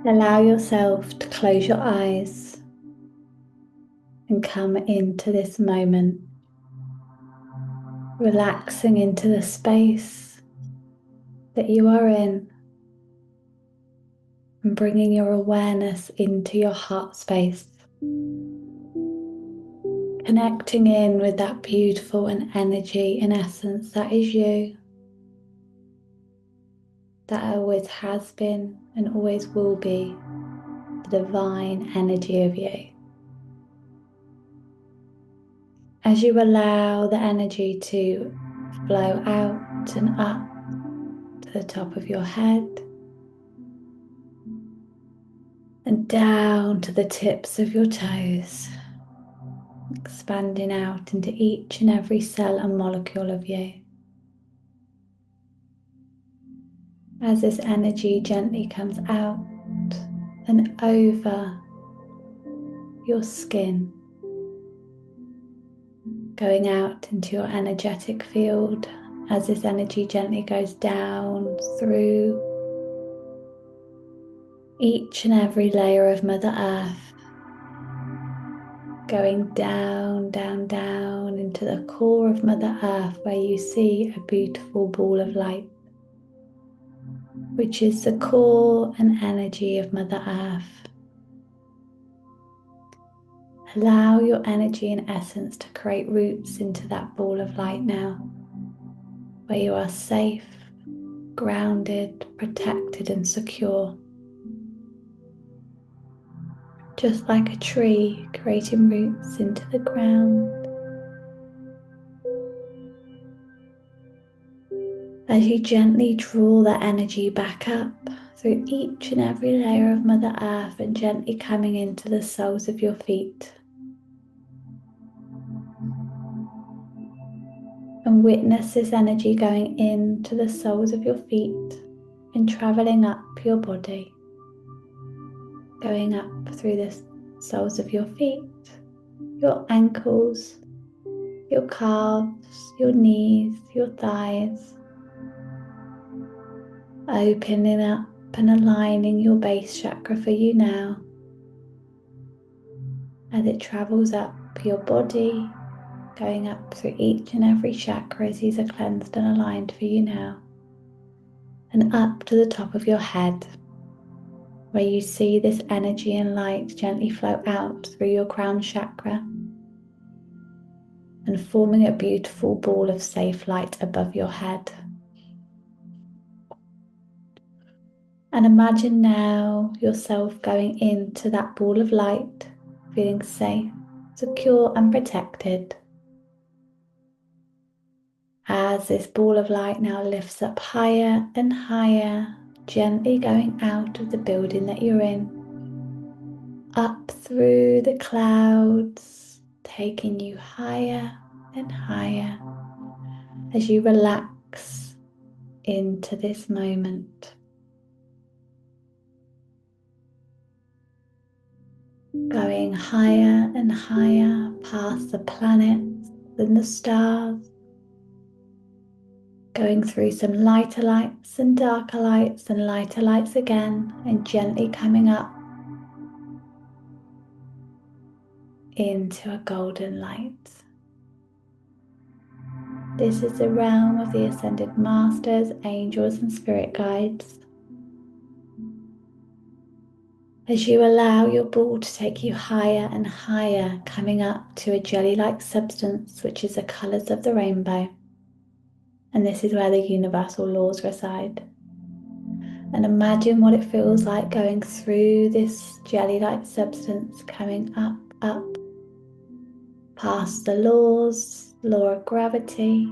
Allow yourself to close your eyes and come into this moment, relaxing into the space that you are in and bringing your awareness into your heart space, connecting in with that beautiful and energy and essence that is you, that always has been and always will be the divine energy of you. As you allow the energy to flow out and up to the top of your head and down to the tips of your toes, expanding out into each and every cell and molecule of you. As this energy gently comes out and over your skin, going out into your energetic field, as this energy gently goes down through each and every layer of Mother Earth, going down, down, down into the core of Mother Earth, where you see a beautiful ball of light, which is the core and energy of Mother Earth. Allow your energy and essence to create roots into that ball of light now, where you are safe, grounded, protected and secure. Just like a tree creating roots into the ground. As you gently draw that energy back up through each and every layer of Mother Earth and gently coming into the soles of your feet. And witness this energy going into the soles of your feet and traveling up your body, going up through the soles of your feet, your ankles, your calves, your knees, your thighs, opening up and aligning your base chakra for you now as it travels up your body, going up through each and every chakra as these are cleansed and aligned for you now, and up to the top of your head, where you see this energy and light gently flow out through your crown chakra and forming a beautiful ball of safe light above your head. And imagine now yourself going into that ball of light, feeling safe, secure and protected. As this ball of light now lifts up higher and higher, gently going out of the building that you're in, up through the clouds, taking you higher and higher as you relax into this moment. Going higher and higher past the planets and the stars, going through some lighter lights and darker lights and lighter lights again, and gently coming up into a golden light. This is the realm of the ascended masters, angels and spirit guides. As you allow your ball to take you higher and higher, coming up to a jelly-like substance, which is the colours of the rainbow. And this is where the universal laws reside. And imagine what it feels like going through this jelly-like substance, coming up, up, past the laws, law of gravity,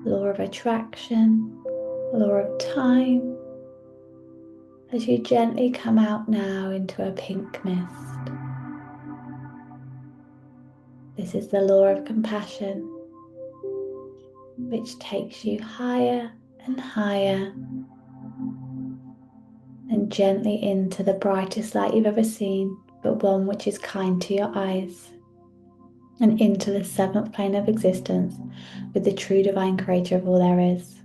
law of attraction, law of time, as you gently come out now into a pink mist. This is the law of compassion, which takes you higher and higher and gently into the brightest light you've ever seen, but one which is kind to your eyes, and into the seventh plane of existence with the true divine creator of all there is.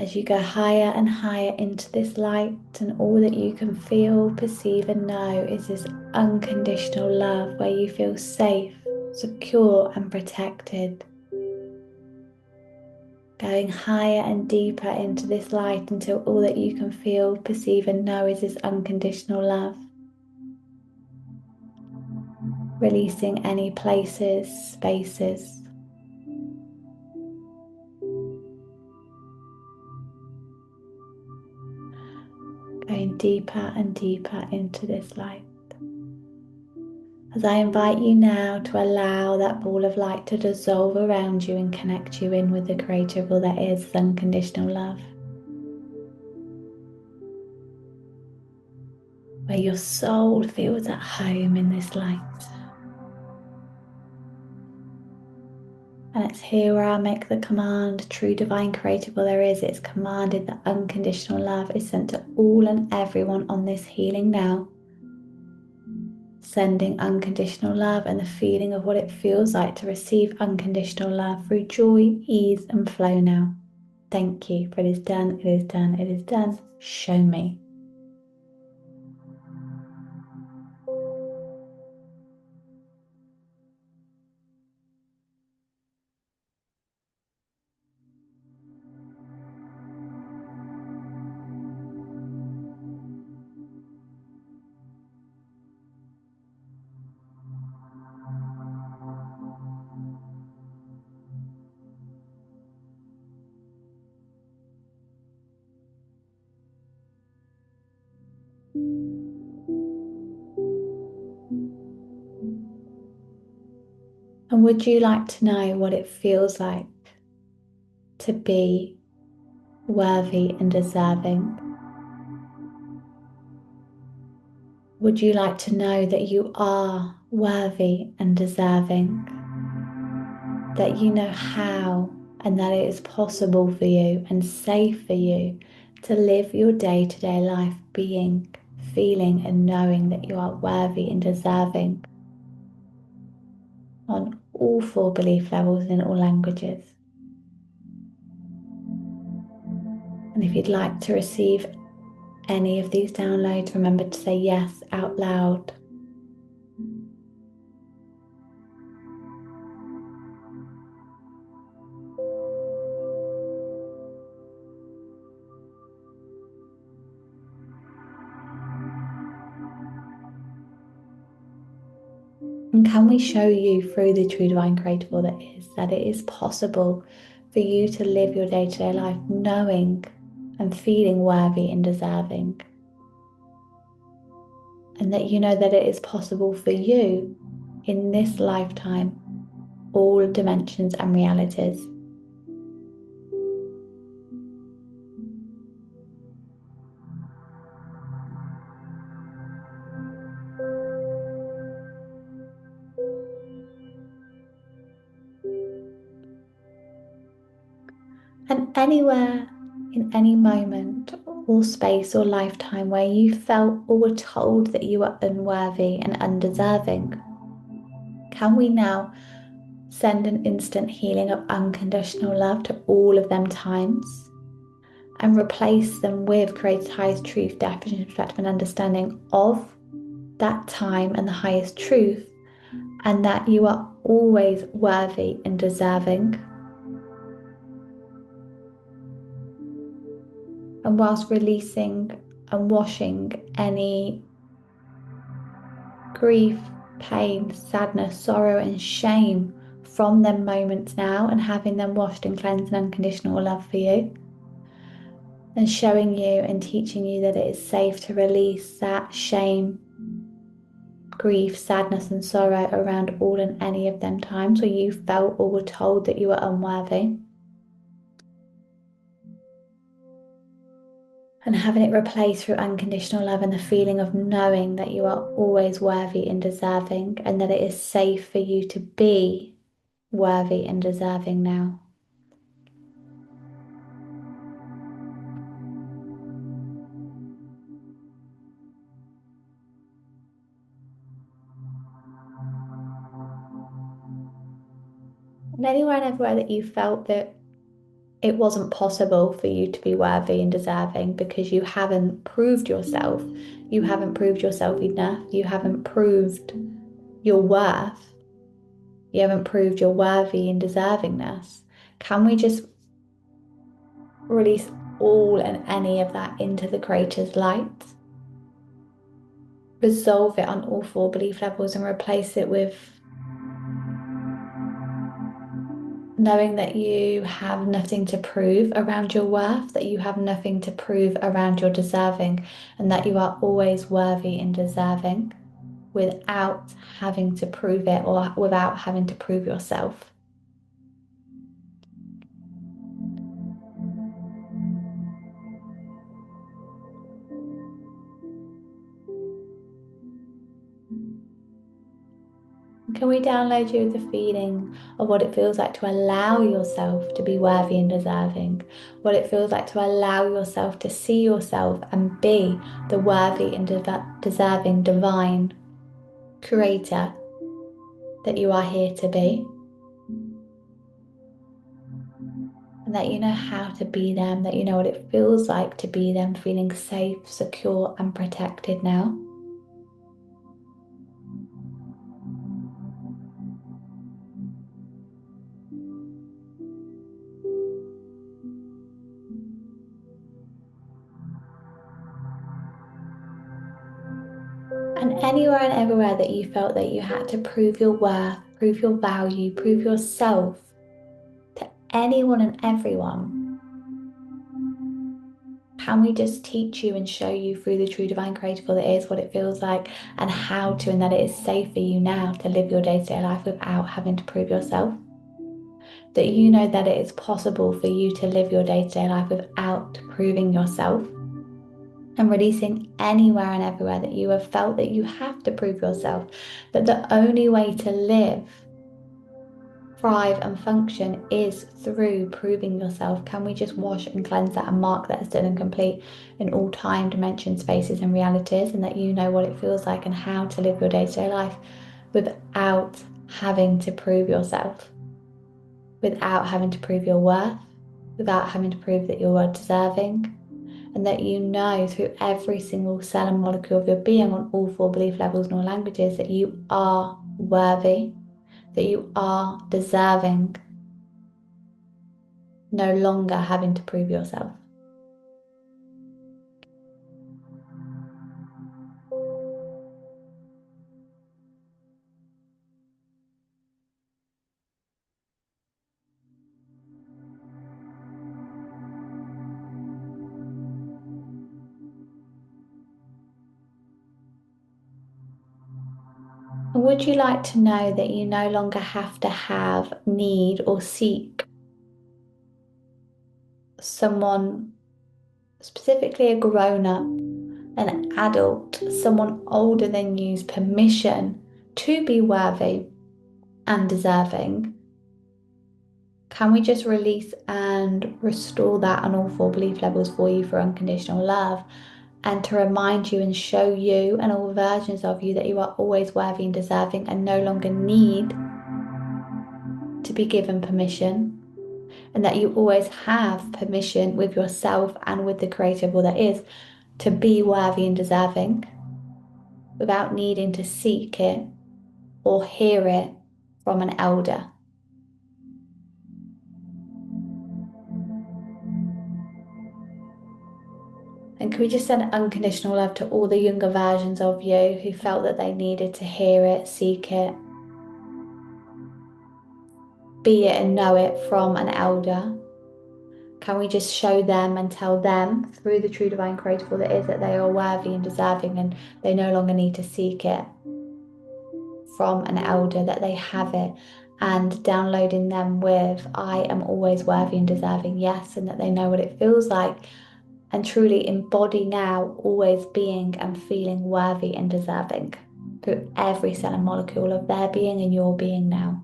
as you go higher and higher into this light, and all that you can feel, perceive, and know is this unconditional love where you feel safe, secure, and protected. Going higher and deeper into this light until all that you can feel, perceive, and know is this unconditional love. Releasing any places, spaces. Going deeper and deeper into this light. As I invite you now to allow that ball of light to dissolve around you and connect you in with the creator of all that is, unconditional love. Where your soul feels at home in this light. And it's here where I make the command, true divine creator of all there is. It's commanded that unconditional love is sent to all and everyone on this healing now. Sending unconditional love and the feeling of what it feels like to receive unconditional love through joy, ease, and flow now. Thank you, for it is done, it is done, it is done. Show me. And would you like to know what it feels like to be worthy and deserving? Would you like to know that you are worthy and deserving? That you know how and that it is possible for you and safe for you to live your day-to-day life being, feeling, and knowing that you are worthy and deserving on all 4 belief levels in all languages. And if you'd like to receive any of these downloads, remember to say yes out loud. And can we show you through the true divine creator that it is possible for you to live your day-to-day life knowing and feeling worthy and deserving? And that you know that it is possible for you in this lifetime, all dimensions and realities. And anywhere, in any moment or space or lifetime where you felt or were told that you were unworthy and undeserving, can we now send an instant healing of unconditional love to all of them times and replace them with Creator's highest truth, definition, perspective, and understanding of that time and the highest truth, and that you are always worthy and deserving. And whilst releasing and washing any grief, pain, sadness, sorrow, and shame from them moments now, and having them washed and cleansed in unconditional love for you, and showing you and teaching you that it is safe to release that shame, grief, sadness, and sorrow around all and any of them times where you felt or were told that you were unworthy. And having it replaced through unconditional love and the feeling of knowing that you are always worthy and deserving, and that it is safe for you to be worthy and deserving now. And anywhere and everywhere that you felt that it wasn't possible for you to be worthy and deserving because you haven't proved yourself. You haven't proved yourself enough. You haven't proved your worth. You haven't proved your worthy and deservingness. Can we just release all and any of that into the Creator's light? Resolve it on all four belief levels and replace it with knowing that you have nothing to prove around your worth, that you have nothing to prove around your deserving, and that you are always worthy and deserving without having to prove it or without having to prove yourself. Can we download you with the feeling of what it feels like to allow yourself to be worthy and deserving? What it feels like to allow yourself to see yourself and be the worthy and deserving divine creator that you are here to be? And that you know how to be them, that you know what it feels like to be them, feeling safe, secure, and protected now. And anywhere and everywhere that you felt that you had to prove your worth, prove your value, prove yourself to anyone and everyone, can we just teach you and show you through the true divine creative that is what it feels like and how to, and that it is safe for you now to live your day-to-day life without having to prove yourself? That you know that it is possible for you to live your day-to-day life without proving yourself, and releasing anywhere and everywhere that you have felt that you have to prove yourself, that the only way to live, thrive and function is through proving yourself. Can we just wash and cleanse that and mark that as done and complete in all time, dimension, spaces and realities, and that you know what it feels like and how to live your day-to-day life without having to prove yourself, without having to prove your worth, without having to prove that you are deserving, and that you know through every single cell and molecule of your being on all four belief levels and all languages that you are worthy, that you are deserving, no longer having to prove yourself. And would you like to know that you no longer have to have, need, or seek someone, specifically a grown up, an adult, someone older than you's permission to be worthy and deserving? Can we just release and restore that on all four belief levels for you for unconditional love, and to remind you and show you and all versions of you that you are always worthy and deserving and no longer need to be given permission, and that you always have permission with yourself and with the creative all that is to be worthy and deserving without needing to seek it or hear it from an elder? And can we just send unconditional love to all the younger versions of you who felt that they needed to hear it, seek it, be it and know it from an elder? Can we just show them and tell them through the true divine creative that is that they are worthy and deserving and they no longer need to seek it from an elder, that they have it, and downloading them with I am always worthy and deserving, yes, and that they know what it feels like and truly embody now always being and feeling worthy and deserving through every cell and molecule of their being and your being now.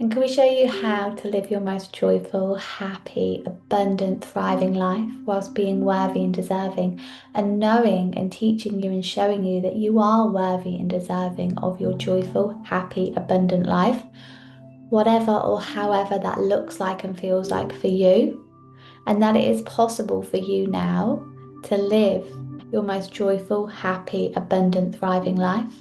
And can we show you how to live your most joyful, happy, abundant, thriving life whilst being worthy and deserving, and knowing and teaching you and showing you that you are worthy and deserving of your joyful, happy, abundant life, whatever or however that looks like and feels like for you, and that it is possible for you now to live your most joyful, happy, abundant, thriving life.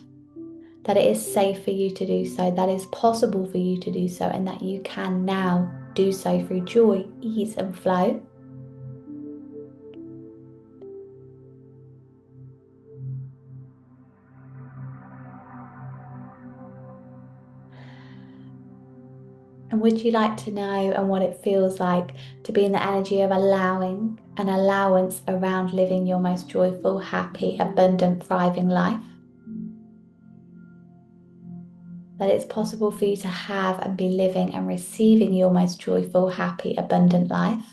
That it is safe for you to do so, that is possible for you to do so, and that you can now do so through joy, ease, and flow. And would you like to know and what it feels like to be in the energy of allowing an allowance around living your most joyful, happy, abundant, thriving life? That it's possible for you to have and be living and receiving your most joyful, happy, abundant life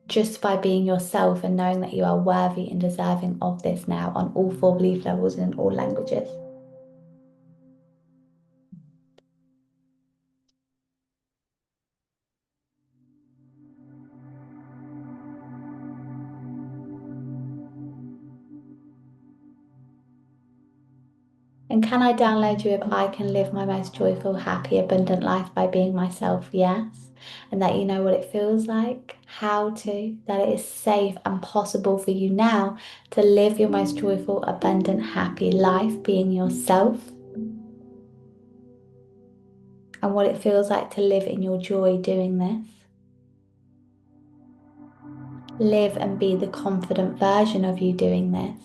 just by being yourself and knowing that you are worthy and deserving of this now on all 4 belief levels and in all languages. And can I download you if I can live my most joyful, happy, abundant life by being myself? Yes. And that you know what it feels like, how to, that it is safe and possible for you now to live your most joyful, abundant, happy life being yourself. And what it feels like to live in your joy doing this. Live and be the confident version of you doing this.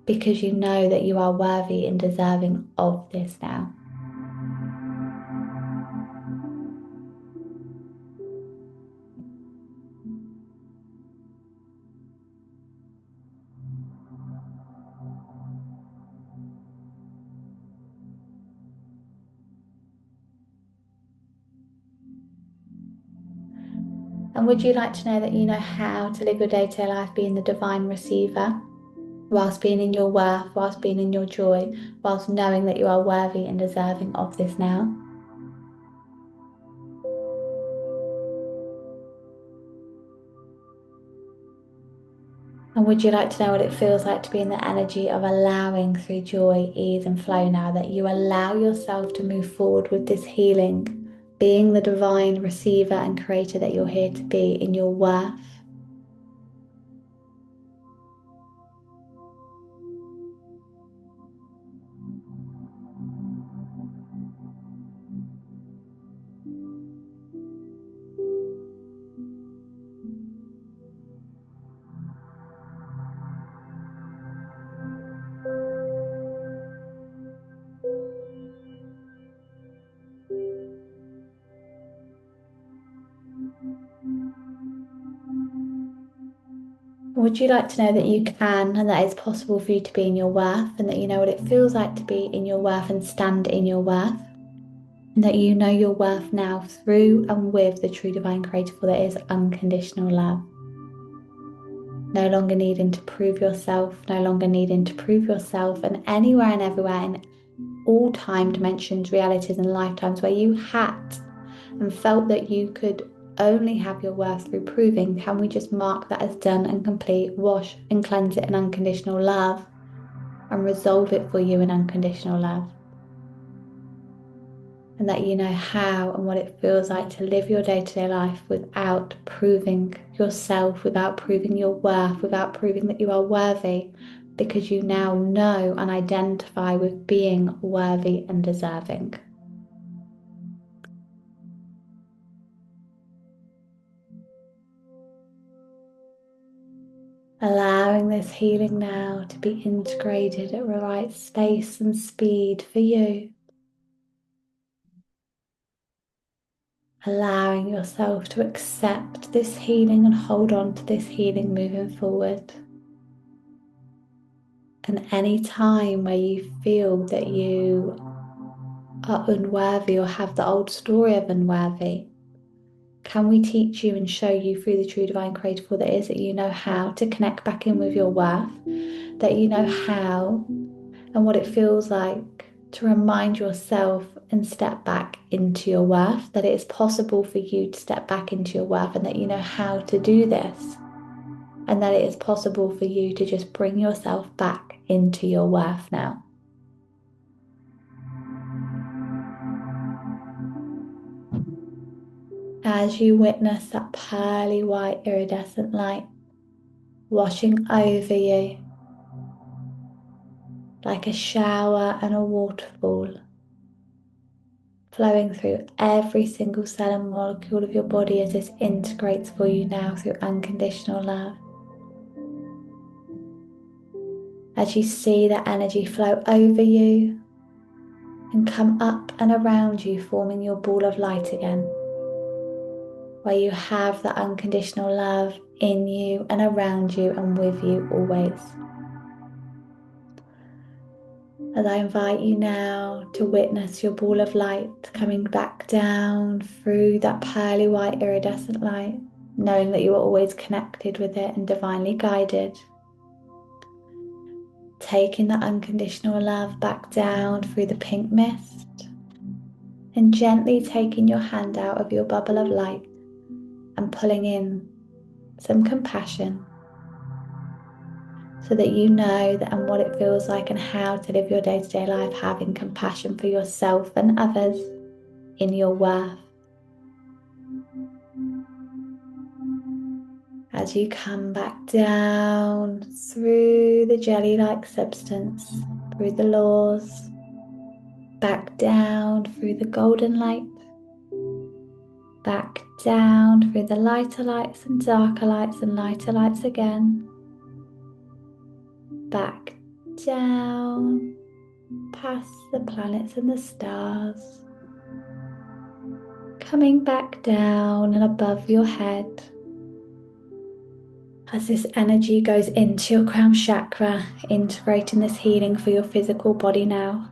Because you know that you are worthy and deserving of this now. And would you like to know that you know how to live your day-to-day life being the divine receiver, whilst being in your worth, whilst being in your joy, whilst knowing that you are worthy and deserving of this now? And would you like to know what it feels like to be in the energy of allowing through joy, ease, and flow now, that you allow yourself to move forward with this healing, being the divine receiver and creator that you're here to be in your worth? Would you like to know that you can and that it's possible for you to be in your worth, and that you know what it feels like to be in your worth and stand in your worth? And that you know your worth now through and with the true divine creator that is unconditional love. No longer needing to prove yourself, no longer needing to prove yourself, and anywhere and everywhere in all time dimensions, realities, and lifetimes where you had and felt that you could only have your worth through proving, can we just mark that as done and complete, wash and cleanse it in unconditional love, and resolve it for you in unconditional love? And that you know how and what it feels like to live your day-to-day life without proving yourself, without proving your worth, without proving that you are worthy, because you now know and identify with being worthy and deserving. Allowing this healing now to be integrated at the right space and speed for you. Allowing yourself to accept this healing and hold on to this healing moving forward. And any time where you feel that you are unworthy or have the old story of unworthy, can we teach you and show you through the true divine creator that is, that you know how to connect back in with your worth, that you know how and what it feels like to remind yourself and step back into your worth, that it is possible for you to step back into your worth and that you know how to do this, and that it is possible for you to just bring yourself back into your worth now. As you witness that pearly white iridescent light washing over you like a shower and a waterfall, flowing through every single cell and molecule of your body as this integrates for you now through unconditional love. As you see that energy flow over you and come up and around you, forming your ball of light again, where you have that unconditional love in you and around you and with you always. As I invite you now to witness your ball of light coming back down through that pearly white iridescent light, knowing that you are always connected with it and divinely guided. Taking that unconditional love back down through the pink mist and gently taking your hand out of your bubble of light and pulling in some compassion, so that you know that and what it feels like and how to live your day-to-day life, having compassion for yourself and others in your worth. As you come back down through the jelly-like substance, through the laws, back down through the golden light, back down through the lighter lights and darker lights and lighter lights again, back down past the planets and the stars, coming back down and above your head. As this energy goes into your crown chakra, integrating this healing for your physical body now,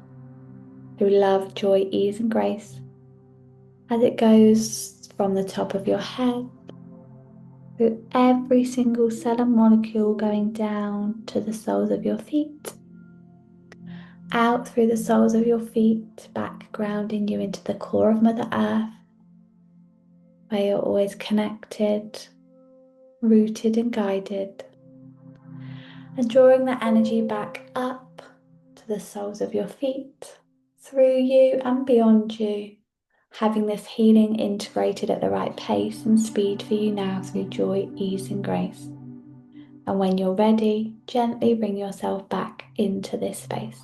through love, joy, ease and grace, as it goes from the top of your head, through every single cell and molecule, going down to the soles of your feet, out through the soles of your feet, back grounding you into the core of Mother Earth, where you're always connected, rooted and guided, and drawing that energy back up to the soles of your feet, through you and beyond you, having this healing integrated at the right pace and speed for you now through joy, ease and grace. And when you're ready, gently bring yourself back into this space.